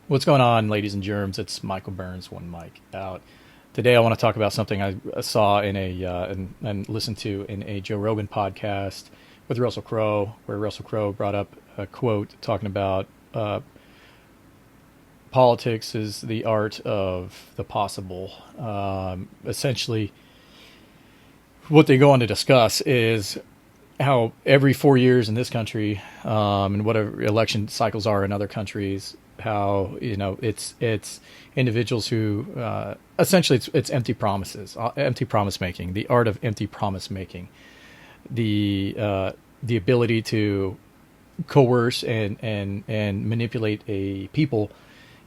What's going on, ladies and germs? It's Michael Burns, one mic out. Today, I want to talk about something I saw in and listened to in a Joe Rogan podcast with Russell Crowe, where Russell Crowe brought up a quote talking about politics is the art of the possible. Essentially, what they go on to discuss is how every 4 years in this country, and whatever election cycles are in other countries, how it's individuals who essentially it's empty promises, empty promise making, the art of empty promise making, the ability to coerce and manipulate a people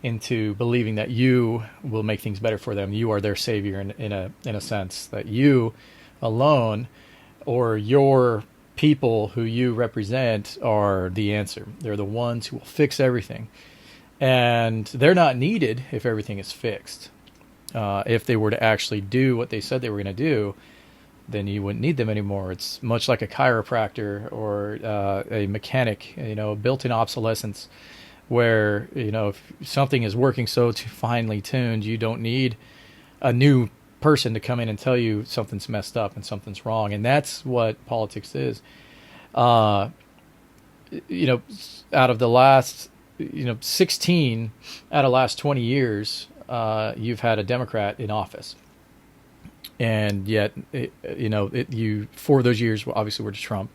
into believing that you will make things better for them. You are their savior in a sense, that you alone or your people who you represent are the answer. They're the ones who will fix everything. And they're not needed if everything is fixed. If they were to actually do what they said they were going to do, then you wouldn't need them anymore. It's much like a chiropractor or a mechanic, built-in obsolescence, where, if something is working so finely tuned, you don't need a new person to come in and tell you something's messed up and something's wrong. And that's what politics is. Out of the last 16 out of last 20 years, you've had a Democrat in office. And yet, you 4 of those years obviously were to Trump.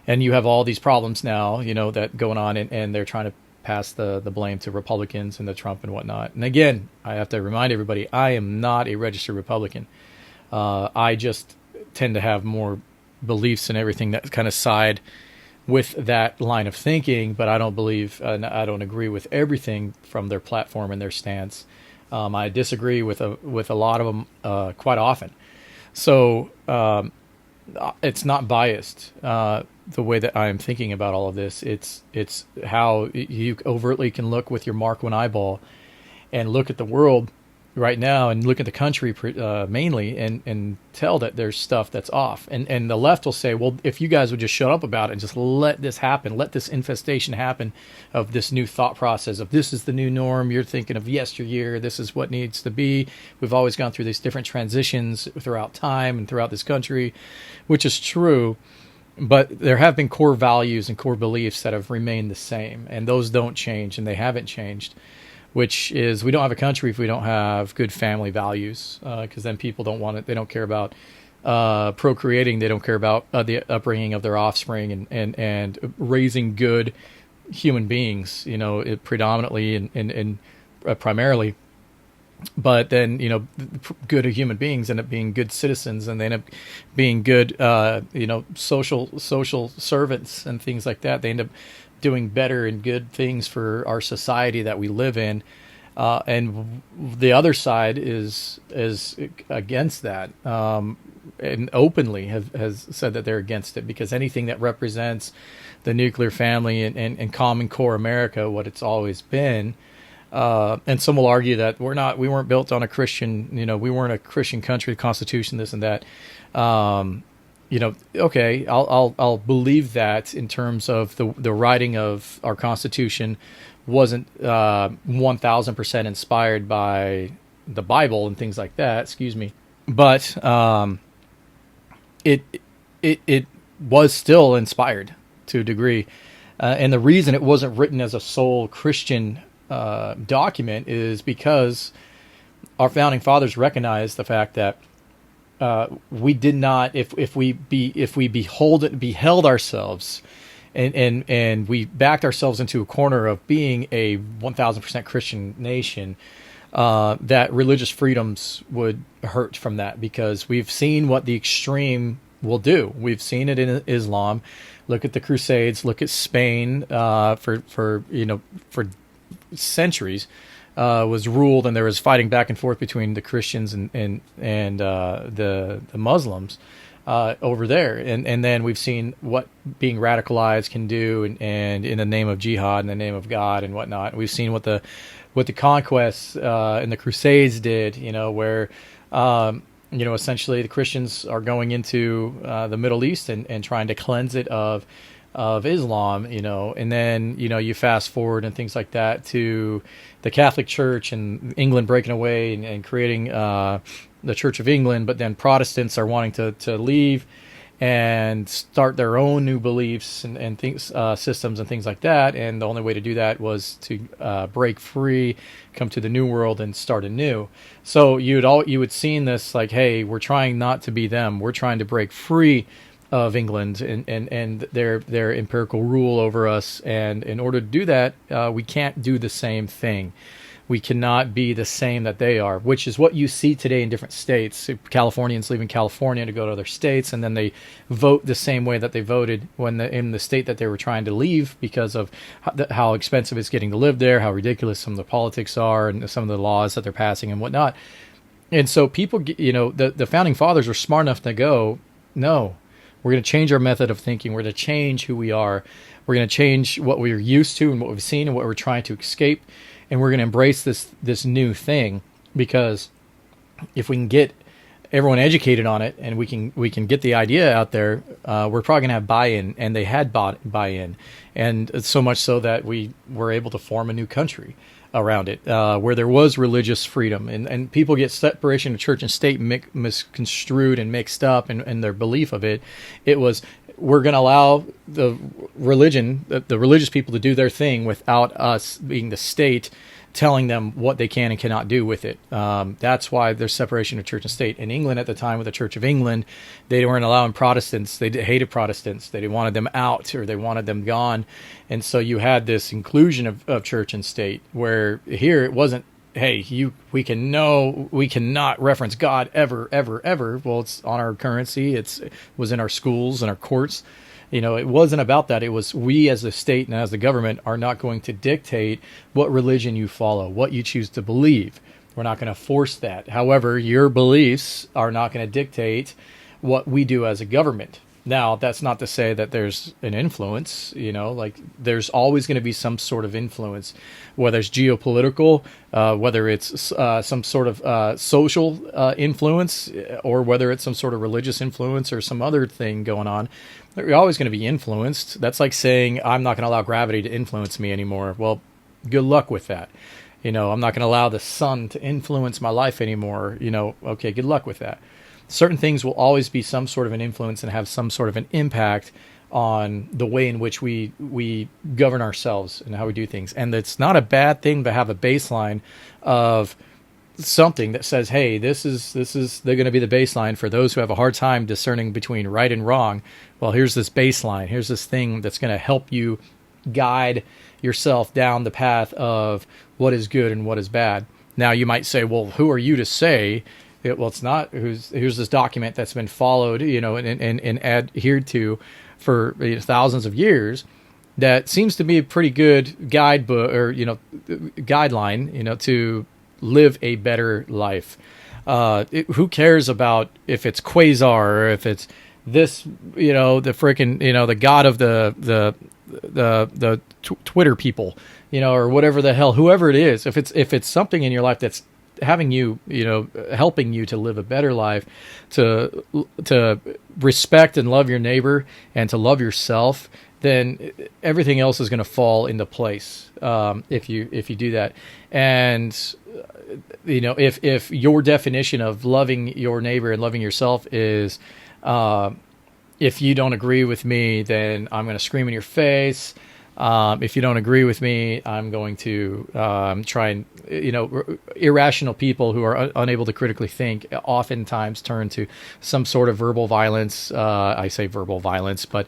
And you have all these problems now, that going on, and they're trying to pass the blame to Republicans and the Trump and whatnot. And again, I have to remind everybody, I am not a registered Republican. I just tend to have more beliefs and everything that kind of side with that line of thinking, but I don't believe, I don't agree with everything from their platform and their stance. I disagree with a lot of them quite often. So it's not biased the way that I am thinking about all of this. It's how you overtly can look with your Mark one eyeball and look at the world right now and look at the country mainly and tell that there's stuff that's off. And the left will say, well, if you guys would just shut up about it and just let this happen, let this infestation happen of this new thought process of this is the new norm. You're thinking of yesteryear. This is what needs to be. We've always gone through these different transitions throughout time and throughout this country, which is true. But there have been core values and core beliefs that have remained the same, and those don't change, and they haven't changed. Which is, we don't have a country if we don't have good family values, because then people don't want it. They don't care about procreating. They don't care about the upbringing of their offspring and raising good human beings. Predominantly and primarily. But then, good human beings end up being good citizens, and they end up being good, social servants and things like that. They end up doing better and good things for our society that we live in. And the other side is against that, and openly has said that they're against it, because anything that represents the nuclear family and common core America, what it's always been. And some will argue that we weren't built on a Christian, we weren't a Christian country, the Constitution, this and that. Okay, I'll believe that in terms of the writing of our Constitution wasn't 1,000% inspired by the Bible and things like that. Excuse me, but it was still inspired to a degree, and the reason it wasn't written as a sole Christian document is because our founding fathers recognized the fact that we did not, if we beheld ourselves and we backed ourselves into a corner of being a 1,000% Christian nation, that religious freedoms would hurt from that, because we've seen what the extreme will do. We've seen it in Islam. Look at the Crusades. Look at Spain. For centuries was ruled, and there was fighting back and forth between the Christians and the Muslims over there, and then we've seen what being radicalized can do, and in the name of jihad, in the name of God and whatnot. We've seen what the conquests and the Crusades did, where essentially the Christians are going into the Middle East and trying to cleanse it of of Islam, and then, you fast forward and things like that to the Catholic Church and England breaking away and creating the Church of England, but then Protestants are wanting to leave and start their own new beliefs and things, systems and things like that. And the only way to do that was to break free, come to the New World, and start anew. So you would seen this like, hey, we're trying not to be them. We're trying to break free of England and their empirical rule over us. And in order to do that, we can't do the same thing. We cannot be the same that they are, which is what you see today in different states. Californians leaving California to go to other states, and then they vote the same way that they voted in the state that they were trying to leave, because of how expensive it's getting to live there, how ridiculous some of the politics are, and some of the laws that they're passing and whatnot. And so people, the founding fathers were smart enough to go, no, we're going to change our method of thinking. We're going to change who we are. We're going to change what we're used to and what we've seen and what we're trying to escape. And we're going to embrace this new thing, because if we can get everyone educated on it and we can get the idea out there, we're probably going to have buy-in. And they had buy-in, and so much so that we were able to form a new country around it, where there was religious freedom. And people get separation of church and state misconstrued and mixed up in their belief of it. It was, we're going to allow the religious people to do their thing without us being the state telling them what they can and cannot do with it. That's why there's separation of church and state. In England at the time, with the Church of England, they weren't allowing Protestants. They hated Protestants. They wanted them out, or they wanted them gone. And so you had this inclusion of church and state, where here it wasn't, hey, we cannot reference God ever, ever, ever. Well, it's on our currency. It was in our schools and our courts. It wasn't about that. It was, we as a state and as the government are not going to dictate what religion you follow, what you choose to believe. We're not going to force that. However, your beliefs are not going to dictate what we do as a government. Now, that's not to say that there's an influence, like there's always going to be some sort of influence, whether it's geopolitical, whether it's some sort of social influence, or whether it's some sort of religious influence or some other thing going on. You're always going to be influenced. That's like saying, I'm not going to allow gravity to influence me anymore. Well, good luck with that. I'm not going to allow the sun to influence my life anymore. Okay, good luck with that. Certain things will always be some sort of an influence and have some sort of an impact on the way in which we govern ourselves and how we do things. And it's not a bad thing to have a baseline of something that says, hey, they're going to be the baseline for those who have a hard time discerning between right and wrong. Well, here's this baseline. Here's this thing that's going to help you guide yourself down the path of what is good and what is bad. Now, you might say, well, who are you to say? Well, it's not. Here's this document that's been followed, and adhered to for thousands of years. That seems to be a pretty good guidebook, or guideline, to live a better life. Who cares about if it's Quasar, or if it's this, the frickin', the god of the Twitter people, or whatever the hell, whoever it is. If it's something in your life that's having you, helping you to live a better life, to respect and love your neighbor and to love yourself, then everything else is going to fall into place. If you do that. And if your definition of loving your neighbor and loving yourself is, if you don't agree with me, then I'm going to scream in your face. If you don't agree with me, I'm going to try and, irrational people who are unable to critically think oftentimes turn to some sort of verbal violence. I say verbal violence, but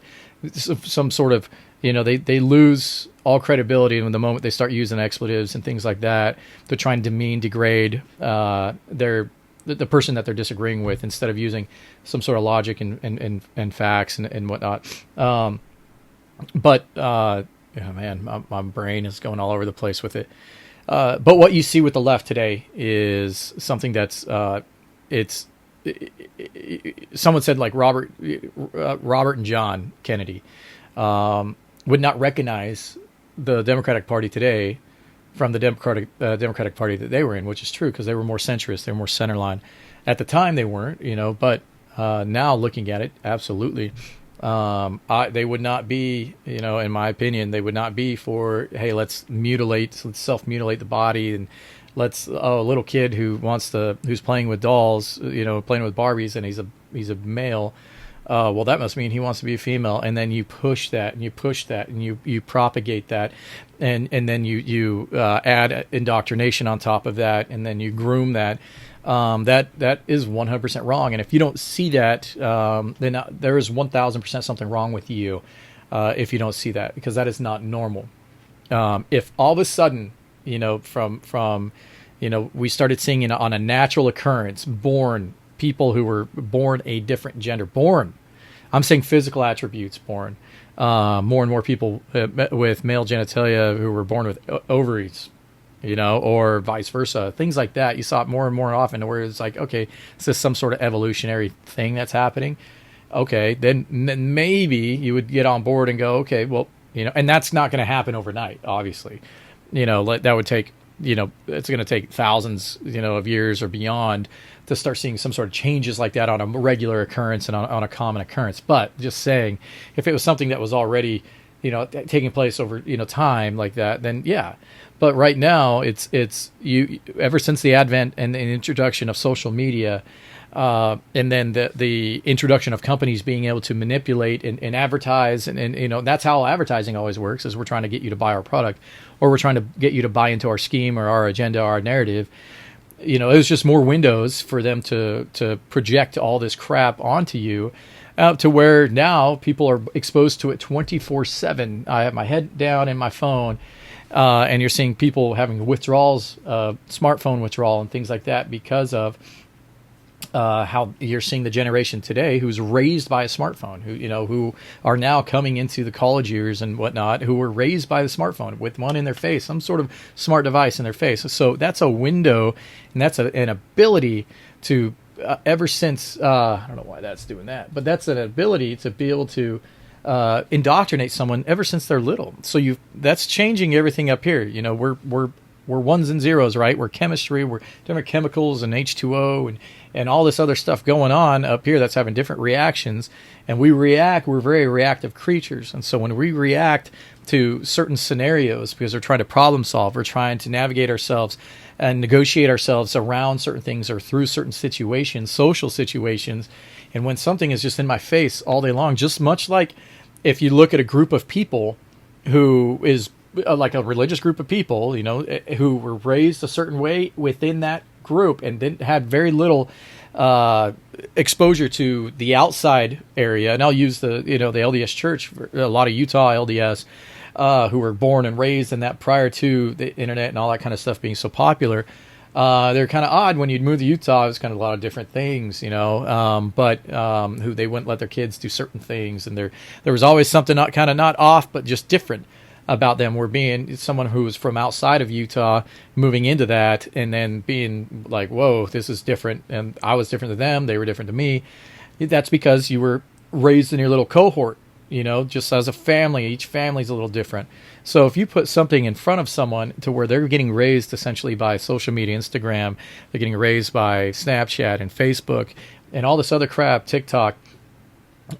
some sort of, they lose all credibility in the moment they start using expletives and things like that. They're trying to demean, degrade the person that they're disagreeing with, instead of using some sort of logic and facts and whatnot. Man, my brain is going all over the place with it. But what you see with the left today is something that's someone said, like Robert and John Kennedy would not recognize the Democratic Party today from the Democratic Party that they were in, which is true, because they were more centrist, they were more centerline. At the time, they weren't, but now looking at it, absolutely. They would not be, in my opinion, they would not be for, hey, let's self-mutilate the body, and a little kid who's playing with dolls, playing with Barbies, and he's a male. Well, that must mean he wants to be a female, and then you push that, and you push that, and you propagate that, and then you add indoctrination on top of that, and then you groom that. That is 100% wrong, and if you don't see that, then there is 1,000% something wrong with you if you don't see that, because that is not normal. If all of a sudden, from we started seeing on a natural occurrence, people who were born a different gender, I'm saying physical attributes, more and more people with male genitalia who were born with ovaries, or vice versa, things like that. You saw it more and more often, where it's like, okay, this is some sort of evolutionary thing that's happening. Okay, then maybe you would get on board and go, okay, well, and that's not going to happen overnight, obviously. That would take, it's going to take thousands, of years or beyond to start seeing some sort of changes like that on a regular occurrence and on a common occurrence. But just saying, if it was something that was already, taking place over, time like that, then yeah. But right now, it's you. Ever since the advent and the introduction of social media, and then the introduction of companies being able to manipulate and advertise, and that's how advertising always works, is we're trying to get you to buy our product, or we're trying to get you to buy into our scheme or our agenda, our narrative. It was just more windows for them to project all this crap onto you, to where now people are exposed to it 24/7. I have my head down in my phone, and you're seeing people having withdrawals, smartphone withdrawal and things like that, because of how you're seeing the generation today who's raised by a smartphone, who are now coming into the college years and whatnot, who were raised by the smartphone with one in their face, some sort of smart device in their face. So that's a window, and that's an ability to, ever since, I don't know why that's doing that, but that's an ability to be able to indoctrinate someone ever since they're little. So that's changing everything up here. We're ones and zeros, right? We're chemistry, we're different chemicals and H2O and all this other stuff going on up here that's having different reactions. And we're very reactive creatures. And so when we react to certain scenarios, because we're trying to problem solve, we're trying to navigate ourselves and negotiate ourselves around certain things or through certain situations, social situations. And when something is just in my face all day long, just much like if you look at a group of people who is like a religious group of people, who were raised a certain way within that group and then had very little exposure to the outside area. And I'll use the LDS Church, a lot of Utah LDS, who were born and raised in that prior to the internet and all that kind of stuff being so popular. They're kind of odd when you'd move to Utah. It was kind of a lot of different things, but who they wouldn't let their kids do certain things. And there was always something not off, but just different about them. Were being someone who was from outside of Utah, moving into that, and then being like, whoa, this is different. And I was different to them. They were different to me. That's because you were raised in your little cohort, just as a family. Each family's a little different. So if you put something in front of someone to where they're getting raised essentially by social media, Instagram, they're getting raised by Snapchat and Facebook and all this other crap, TikTok,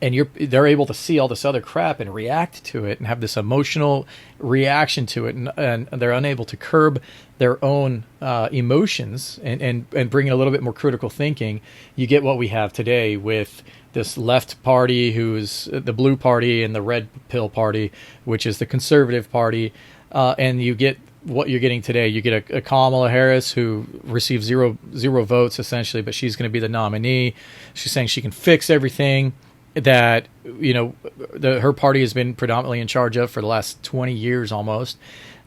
and they're able to see all this other crap and react to it and have this emotional reaction to it, and they're unable to curb their own emotions and bring in a little bit more critical thinking. You get what we have today with this left party, who's the blue party, and the red pill party, which is the conservative party, and you get what you're getting today. You get a Kamala Harris who receives zero votes essentially, but she's going to be the nominee. She's saying she can fix everything that her party has been predominantly in charge of for the last 20 years almost,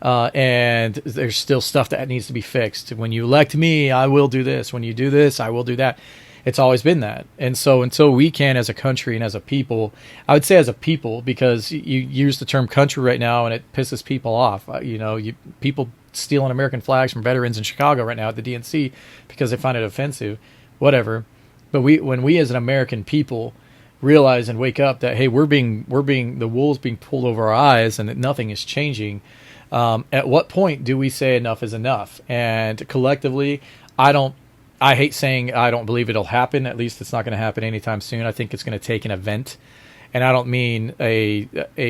and there's still stuff that needs to be fixed. When you elect me, I will do this. When you do this, I will do that. It's always been that. And so until we can, as a country and as a people, I would say as a people, because you use the term country right now and it pisses people off. People stealing American flags from veterans in Chicago right now at the DNC because they find it offensive, whatever. But when we as an American people realize and wake up that, hey, we're being the wool's being pulled over our eyes and that nothing is changing, at what point do we say enough is enough? And collectively, I hate saying I don't believe it'll happen. At least it's not going to happen anytime soon. I think it's going to take an event, and I don't mean a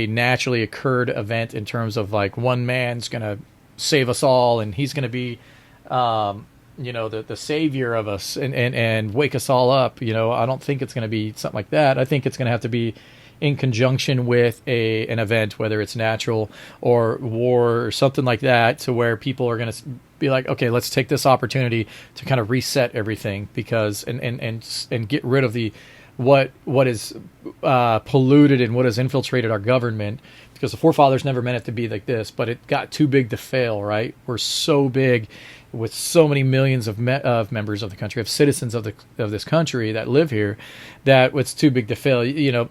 naturally occurred event in terms of like one man's gonna save us all and he's gonna be the savior of us and wake us all up. I don't think it's going to be something like that. I think it's going to have to be in conjunction with an event, whether it's natural or war or something like that, to where people are going to be like, okay, let's take this opportunity to kind of reset everything, because and get rid of the what is polluted and what has infiltrated our government, because the forefathers never meant it to be like this, but it got too big to fail, right? We're so big with so many millions of members of the country, of citizens of this country that live here, that it's too big to fail.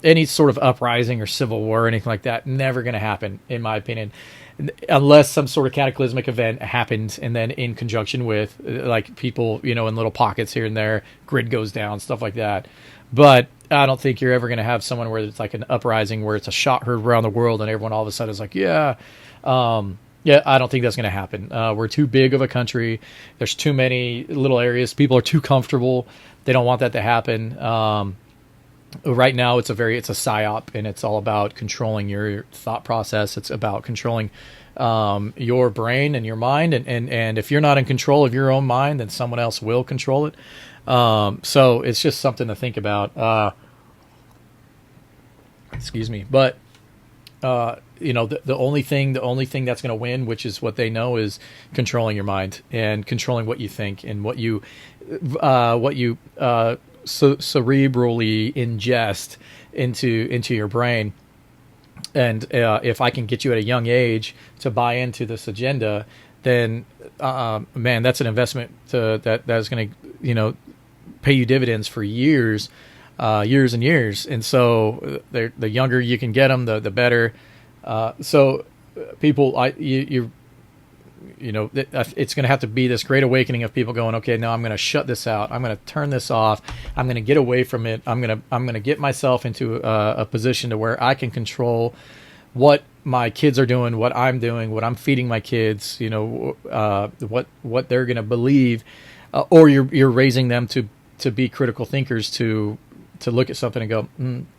Any sort of uprising or civil war or anything like that, never going to happen, in my opinion, unless some sort of cataclysmic event happens, and then in conjunction with like people, in little pockets here and there, grid goes down, stuff like that. But I don't think you're ever going to have someone where it's like an uprising where it's a shot heard around the world and everyone all of a sudden is like, yeah, I don't think that's going to happen. We're too big of a country. There's too many little areas. People are too comfortable. They don't want that to happen. Right now, it's a psyop, and it's all about controlling your thought process. It's about controlling your brain and your mind. And if you're not in control of your own mind, then someone else will control it. So it's just something to think about. Excuse me. But, the only thing that's going to win, which is what they know, is controlling your mind and controlling what you think and what you cerebrally ingest into your brain. And if I can get you at a young age to buy into this agenda, then man, that's an investment that's going to pay you dividends for years and years. And so the younger you can get them, the better. So people, it's going to have to be this great awakening of people going, okay, now I'm going to shut this out. I'm going to turn this off. I'm going to get away from it. I'm going to get myself into a position to where I can control what my kids are doing, what I'm doing, what I'm feeding my kids, what they're going to believe, or you're raising them to be critical thinkers, to look at something and go,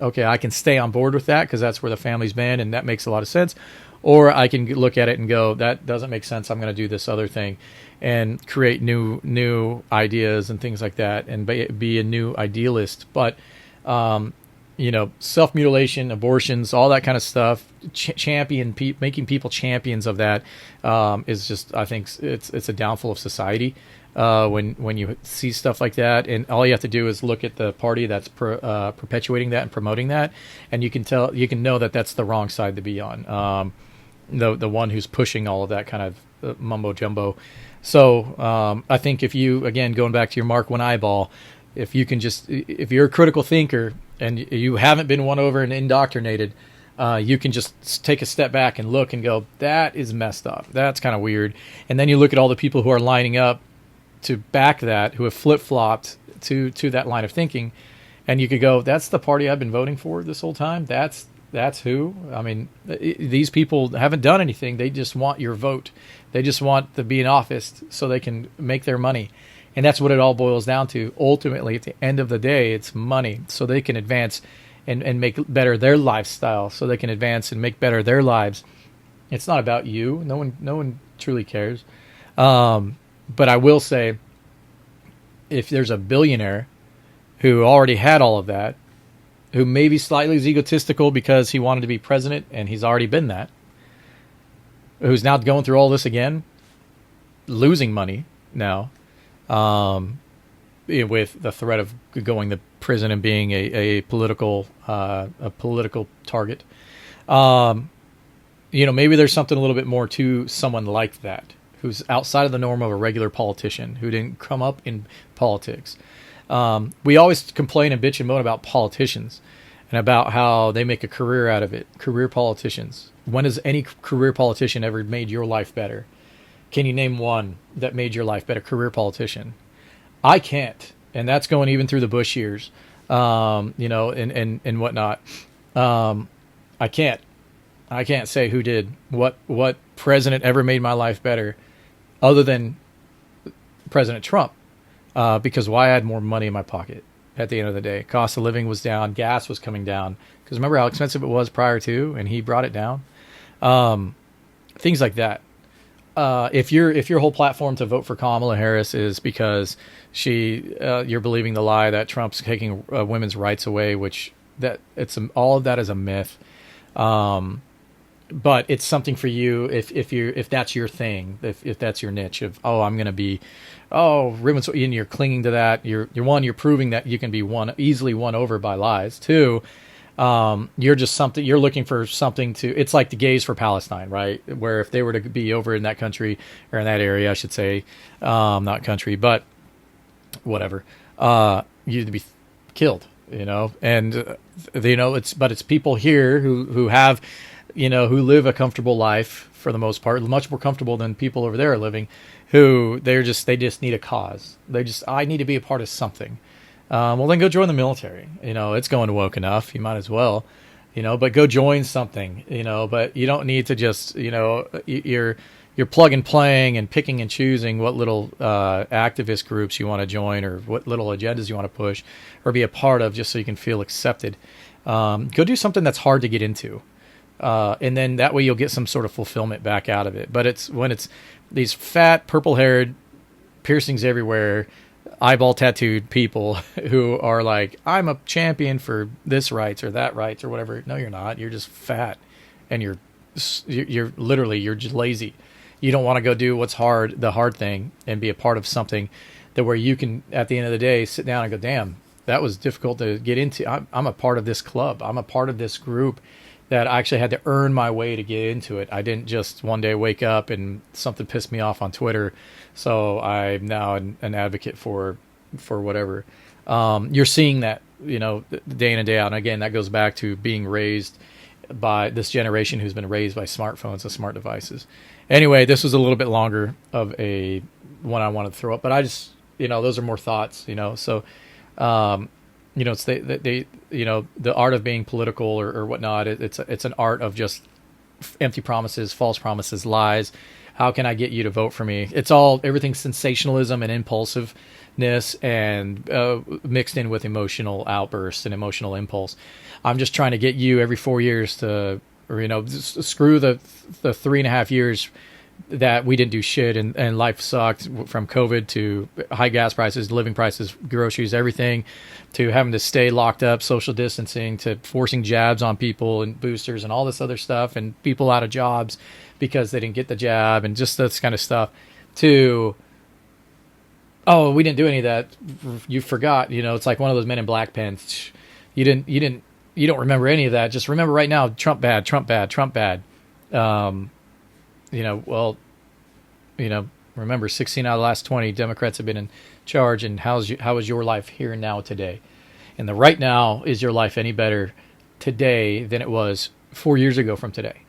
okay, I can stay on board with that because that's where the family's been and that makes a lot of sense. Or I can look at it and go, that doesn't make sense. I'm going to do this other thing and create new ideas and things like that, and be a new idealist. But, self-mutilation, abortions, all that kind of stuff, making people champions of that, is just, I think it's a downfall of society. When you see stuff like that, and all you have to do is look at the party that's perpetuating that and promoting that, and you can know that that's the wrong side to be on. The one who's pushing all of that kind of mumbo jumbo. So I think if you, again, going back to your Mark One eyeball, if you're a critical thinker and you haven't been won over and indoctrinated, you can just take a step back and look and go, that is messed up. That's kind of weird. And then you look at all the people who are lining up to back that, who have flip-flopped to that line of thinking, and you could go, that's the party I've been voting for this whole time. That's who. I mean, these people haven't done anything. They just want your vote. They just want to be in office so they can make their money. And that's what it all boils down to. Ultimately, at the end of the day, it's money, so they can advance and make better their lifestyle, so they can advance and make better their lives. It's not about you. No one truly cares. But I will say, if there's a billionaire who already had all of that, who maybe slightly is egotistical because he wanted to be president and he's already been that, who's now going through all this again, losing money now, with the threat of going to prison and being a political target, maybe there's something a little bit more to someone like that, who's outside of the norm of a regular politician, who didn't come up in politics. We always complain and bitch and moan about politicians and about how they make a career out of it. Career politicians. When has any career politician ever made your life better? Can you name one that made your life better? Career politician. I can't. And that's going even through the Bush years, and whatnot. I can't say who did. What president ever made my life better other than President Trump. Because why? I had more money in my pocket. at the end of the day. Cost of living was down. Gas was coming down. Because remember how expensive it was prior to, and he brought it down. Things like that. If your whole platform to vote for Kamala Harris is because you're believing the lie that Trump's taking women's rights away, which all of that is a myth. But it's something for you if that's your thing, if that's your niche of, I'm going to be, women's, and you're clinging to that. You're proving that you can be easily won over by lies. Two, you're looking for something it's like the gays for Palestine, right? Where if they were to be over in that country, or in that area, I should say, not country, but whatever, you'd be killed, and it's people here who have, who live a comfortable life for the most part, much more comfortable than people over there are living, who they just need a cause. I need to be a part of something. Well, then go join the military. It's going woke enough. You might as well, but go join something, but you don't need to just, you're plug and playing and picking and choosing what little activist groups you want to join, or what little agendas you want to push or be a part of, just so you can feel accepted. Go do something that's hard to get into. And then that way you'll get some sort of fulfillment back out of it. But when it's these fat, purple-haired, piercings everywhere, eyeball tattooed people who are like, I'm a champion for this rights or that rights or whatever. No, you're not. You're just fat, and you're just lazy. You don't want to go do the hard thing, and be a part of something that where you can, at the end of the day, sit down and go, damn, that was difficult to get into. I'm a part of this club. I'm a part of this group that I actually had to earn my way to get into it. I didn't just one day wake up and something pissed me off on Twitter, so I'm now an advocate for whatever. You're seeing that, day in and day out. And again, that goes back to being raised by this generation who's been raised by smartphones and smart devices. Anyway, this was a little bit longer of a one I wanted to throw up, but I just, those are more thoughts, so, it's the art of being political or whatnot. It's an art of just empty promises, false promises, lies. How can I get you to vote for me? It's everything's sensationalism and impulsiveness, and mixed in with emotional outbursts and emotional impulse. I'm just trying to get you every 4 years to, screw the 3.5 years that we didn't do shit, and life sucked, from COVID to high gas prices, living prices, groceries, everything, to having to stay locked up, social distancing, to forcing jabs on people and boosters and all this other stuff, and people out of jobs because they didn't get the jab, and just this kind of stuff, to, we didn't do any of that. You forgot, it's like one of those Men in Black pens. You don't remember any of that. Just remember right now, Trump bad, Trump bad, Trump bad. Remember 16 out of the last 20 Democrats have been in charge, and how is your life here and now today? And the right now, is your life any better today than it was 4 years ago from today?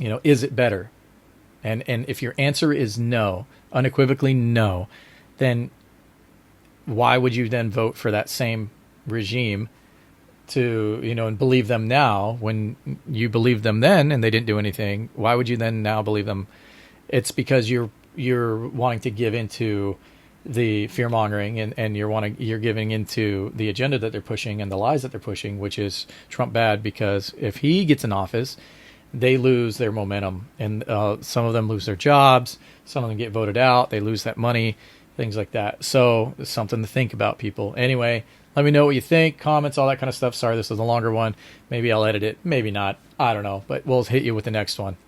Is it better? And if your answer is no, unequivocally no, then why would you then vote for that same regime to, and believe them now when you believed them then and they didn't do anything? Why would you then now believe them? It's because you're wanting to give into the fear mongering, and you're giving into the agenda that they're pushing and the lies that they're pushing, which is Trump bad, because if he gets in office, they lose their momentum, and some of them lose their jobs, some of them get voted out, they lose that money, things like that. So it's something to think about, people. Anyway, let me know what you think, comments, all that kind of stuff. Sorry, this was a longer one. Maybe I'll edit it, maybe not. I don't know, but we'll hit you with the next one.